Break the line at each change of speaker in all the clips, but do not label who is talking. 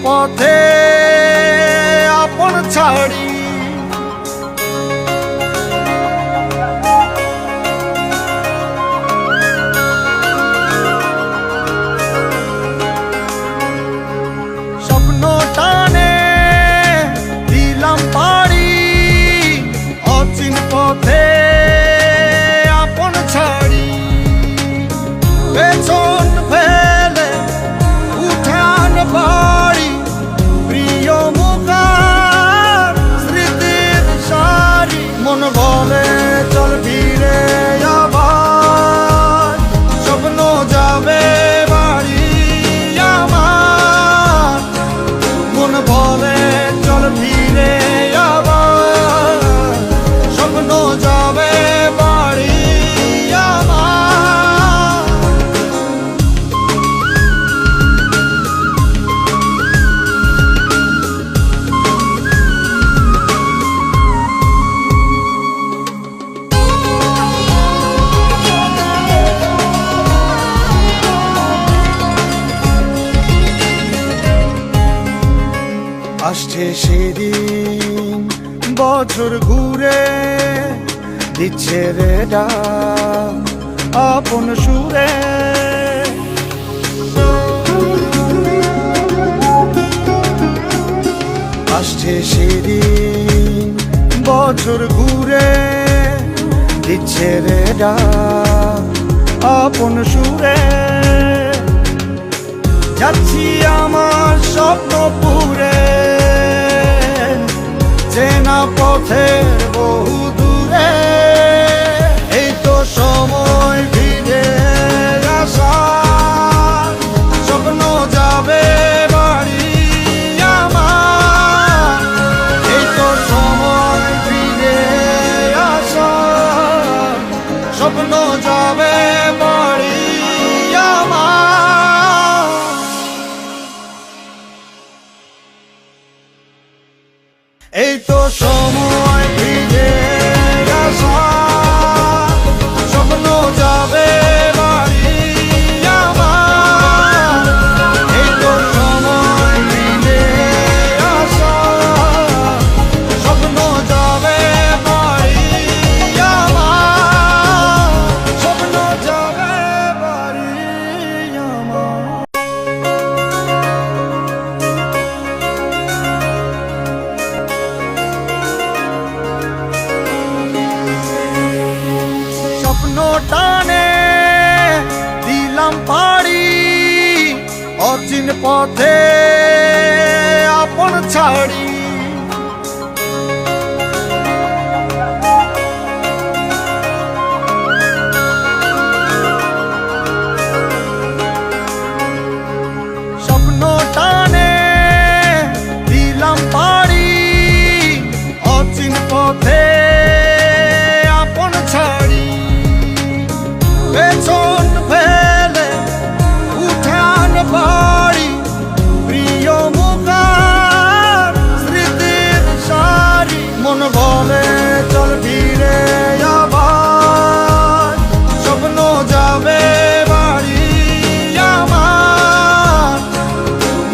পথে আপন ছাড়ি স্বপ্ন টানে দিলাম পাড়ি অচিন পথে আপন ছাড়ি পেছন ফেলে উঠান বাড়ি প্রিয় মুখার স্মৃতির সারি মন বলে চল ফিরে আবার স্বপ্ন যাবে বাড়ি আমার মন বলে চল ফিরে আবার স্বপ্ন যাবে বাড়ি আমার আসছে সেদিন বছর ঘুরে দিচ্ছে রে ডাক আপন সুরে আসছে সেদিন বছর ঘুরে দিচ্ছে রে ডাক আপন সুরে যাচ্ছি আমার স্বপ্ন পুরে চেনা পথের বহু দূরে এই তো সময় ফিরে আসা স্বপ্ন যাবে বাড়ি আমার এই তো সময় ফিরে আসা স্বপ্ন যাবে বাড়ি আমার এই তো সময় ফিরে আসা স্বপ্ন যাবে বাড়ি আমার এই তো সময় ফিরে আসা স্বপ্ন যাবে বাড়ি আমার স্বপ্ন যাবে বাড়ি আমার স্বপ্ন টানে দিলাম পাড়ি অচিন পথে আপন ছাড়ি স্বপ্ন টানে দিলাম পাড়ি অচিন পথে আপন ছাড়ি পেছন ফেলে উঠান বাড়ি প্রিয় মুখার স্মৃতির সারি মন বলে চল ফিরে আবার স্বপ্ন যাবে বাড়ি আমার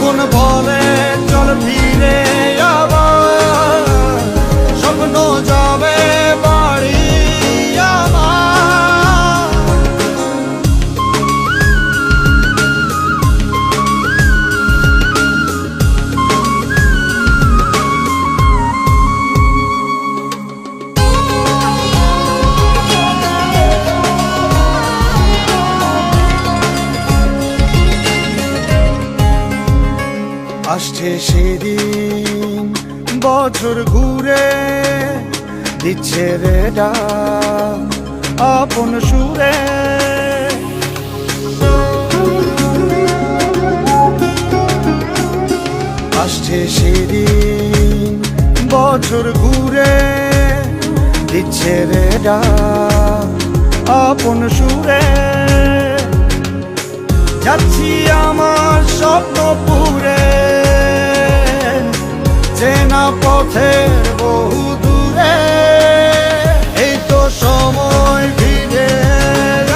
মন বলে চল ফিরে আবার স্বপ্ন যাবে বাড়ি আমার আসছে সেদিন বছর ঘুরে দিচ্ছে রে ডাক আপন সুরে আসছে সেদিন বছর ঘুরে দিচ্ছে রে ডাক আপন সুরে যাচ্ছি আমার স্বপ্ন পুরে চেনা পথের বহু দূরে এই তো সময় ফিরে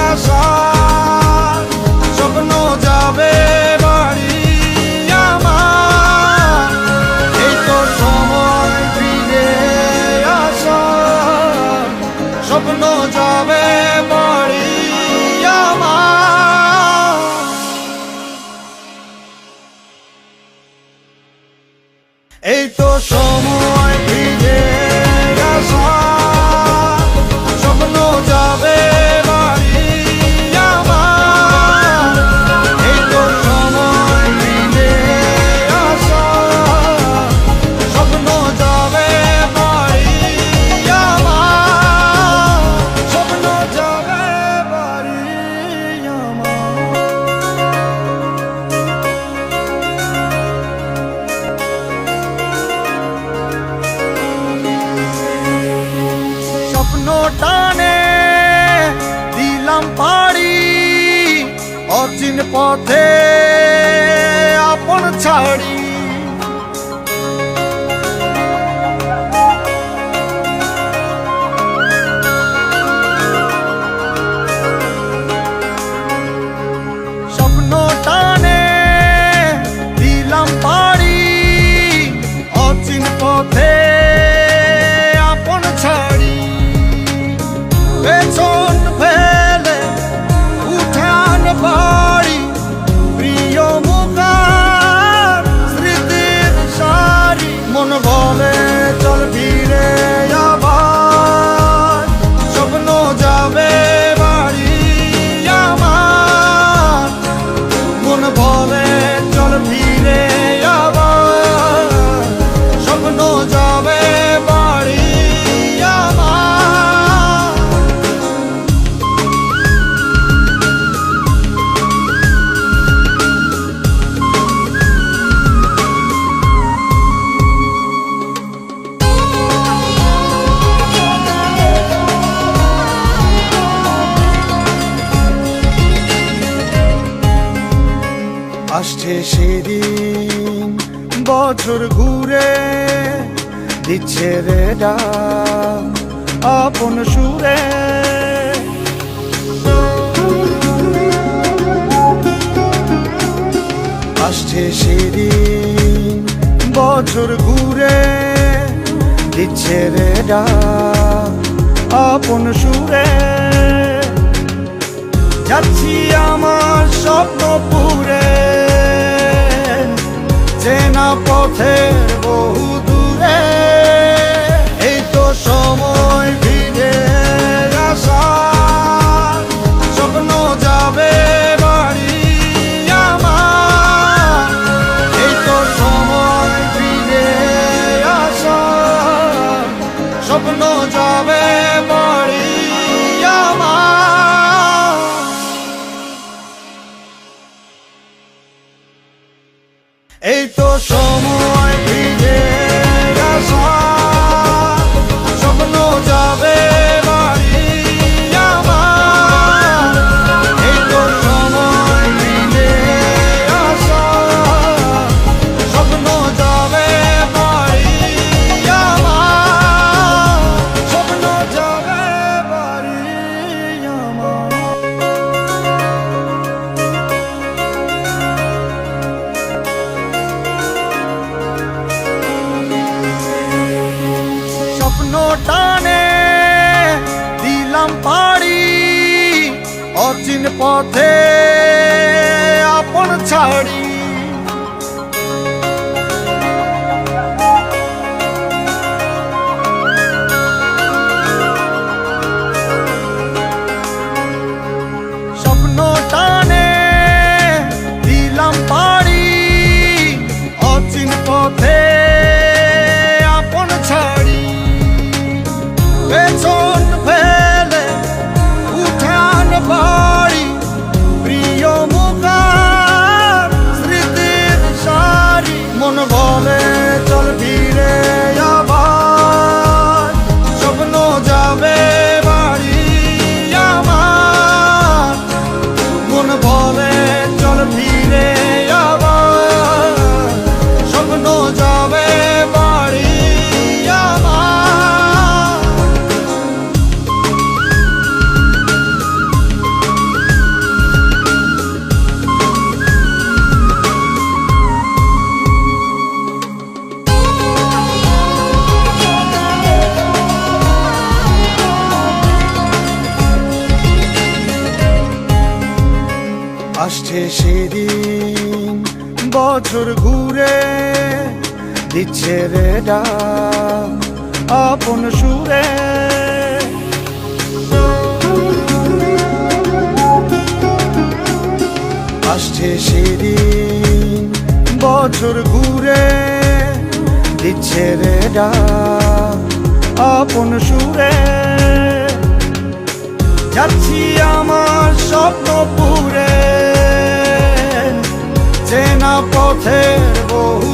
আসা স্বপ্ন যাবে বাড়ি আমার এই তো সময় ফিরে আসা, স্বপ্ন যাবে বাড়ি আমার। এই তো সময় ফিরে আসা, স্বপ্ন যাবে বাড়ি আমার, স্বপ্ন যাবে বাড়ি আমার। স্বপ্ন টানে দিলাম পাড়ি, অচিন পথে আপন ছাড়ি। স্বপ্ন টানে দিলাম পাড়ি, অচিন পথে আপন ছাড়ি। পেছন ফেলে উঠান বাড়ি, প্রিয় মুখার স্মৃতির সারি। মন বলে চল ফিরে আবার, স্বপ্ন যাবে বাড়ি আমার। মন বলে চল ফিরে আবার, স্বপ্ন যাবে বাড়ি আমার। আসছে সেদিন বছর ঘুরে, দিচ্ছে রে ডাক আপন সুরে। আসছে সেদিন বছর ঘুরে, দিচ্ছে রে ডাক আপন সুরে। যাচ্ছি আমার স্বপ্ন পুরে, চেনা পথের বহু দূরে। এই তো সময় ফিরে আসা, স্বপ্ন যাবে বাড়ি আমার। এই তো সময় ফিরে আসা, স্বপ্ন যাবে বাড়ি আমার। এই তো সময় ফিরে আসা, স্বপ্ন যাবে বাড়ি আমার। এই তো সময় ফিরে আসা, স্বপ্ন যাবে বাড়ি আমার, স্বপ্ন যাবে বাড়ি আমার। স্বপ্ন টানে দিলাম পাড়ি, অচিন পথে আপন ছাড়ি। স্বপ্ন টানে দিলাম পাড়ি, অচিন পথে আপন ছাড়ি। পেছন ফেলে উঠান বাড়ি, প্রিয় মুখার স্মৃতির সারি। মন বলে চল ফিরে আবার, স্বপ্ন যাবে বাড়ি আমার। মন বলে চল ফিরে আবার, স্বপ্ন যাবে বাড়ি আমার। আসছে সেদিন বছর ঘুরে, দিচ্ছে রে ডাক আপন সুরে। আসছে সেদিন বছর ঘুরে, দিচ্ছে রে ডাক আপন সুরে। যাচ্ছি আমার স্বপ্নপুরে, চেনা পথের বহু